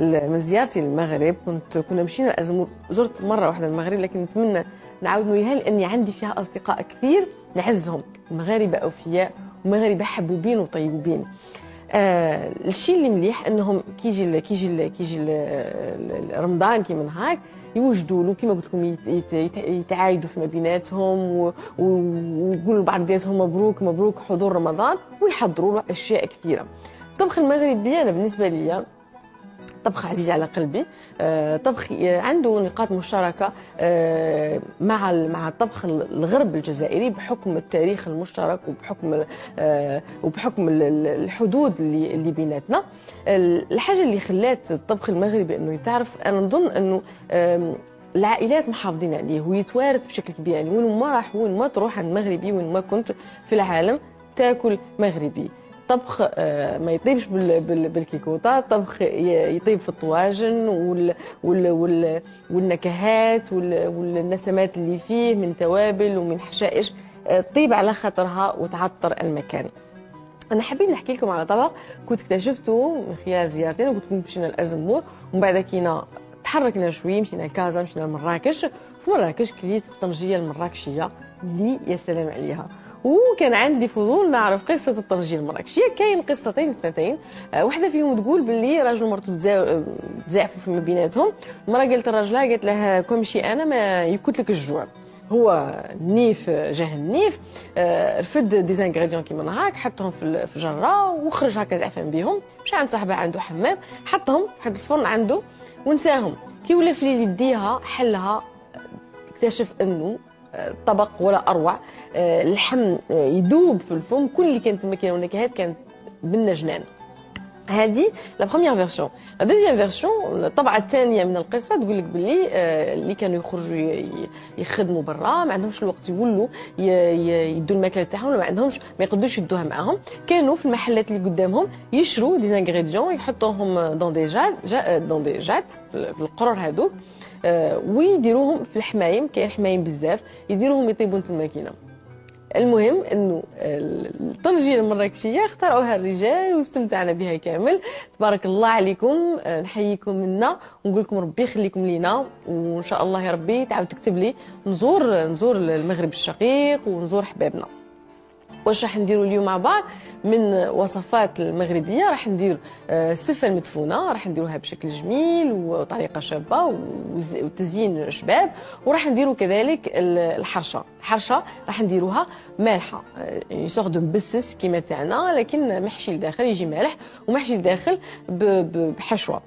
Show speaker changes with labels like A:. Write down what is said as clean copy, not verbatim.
A: من زيارتي للمغرب كنا مشينا لازمور، زرت مره واحده المغرب، لكن نتمنى نعاود نوليها لاني عندي فيها اصدقاء كثير نعزهم، مغاربه اوفياء ومغاربه حبوبين وطيبين. الشيء اللي مليح انهم كيجي رمضان كيما هاك يوجدوا له كما قلت لكم يتعايدوا فيما بيناتهم ويقولوا لبعضياتهم مبروك مبروك حضور رمضان، ويحضروا له اشياء كثيره. الطبخ المغربي انا بالنسبه لي طبخ عزيز على قلبي، طبخ عنده نقاط مشتركه مع الطبخ الغرب الجزائري بحكم التاريخ المشترك وبحكم الحدود اللي بيناتنا. الحاجه اللي خلات الطبخ المغربي انه يتعرف، انا نظن انه العائلات محافظين عليه ويتوارث بشكل كبير، يعني وين ما تروح عند مغربي، وين ما كنت في العالم تاكل مغربي. طبخ ما يطيبش بالكيكوطه، طبخ يطيب في الطواجن والنكهات والنسمات اللي فيه من توابل ومن حشائش طيب على خاطرها وتعطر المكان. انا حبيت نحكي لكم على طبق كنت اكتشفته من خلال زيارتين، وكنت مشينا لازمور ومن بعد كينا تحركنا شوي، مشينا لكازا، مشينا لمراكش. في مراكش كليت الطنجيه المراكشيه اللي يا سلام عليها، وكان عندي فضول نعرف قصه الطنجيه المراكشيه. كاين قصتين اثنتين، واحده فيهم تقول باللي راجل ومرته تزاعفوا فيما بيناتهم. المراه قالت لراجلها، قالت له كومشي انا ما يكوت لك الجوع. هو النيف جاه النيف، رفد دي زانغريديون كيما هاك، حطهم في جره وخرج هكا زعفان بهم، مشى عند صاحبه عنده حمام، حطهم في واحد الفرن عنده ونساهم. كي ولا في الليل يديها حلها، اكتشف انه طبق ولا اروع. اللحم يذوب في الفم، كل اللي كانت الماكله والنكهات كانت بالنجنان. هذه لا بروميير فيرسيون. لا دوزيام فيرسيون، الطبعه الثانيه من القصه، تقول لك باللي اللي كانوا يخرجوا يخدموا برا ما عندهمش الوقت يولوا يدوا الماكله تاعهم، ولا ما عندهمش ما يقدروش يدوها معاهم، كانوا في المحلات اللي قدامهم يشروا دي انغريديون يحطوهم دون دي جات في القرر هذوك، ويديروهم في الحمايم. كاين حمايم بزاف يديروهم يطيبوا في الماكينه. المهم انه الطنجيه المراكشيه اخترعوها الرجال واستمتعنا بها كامل. تبارك الله عليكم، نحييكم منا ونقول لكم ربي يخليكم لينا، وان شاء الله يا ربي تعاود تكتب لي نزور المغرب الشقيق ونزور حبابنا. واش راح نديروا اليوم مع بعض من وصفات المغربيه؟ راح ندير السفه المدفونه، راح نديروها بشكل جميل وطريقه شابه وتزيين شباب، وراح نديروا كذلك الحرشه راح نديروها مالحه، يعني سوغ دو مبسس كيما تاعنا، لكن محشي لداخل يجي مالح ومحشي لداخل بحشوه.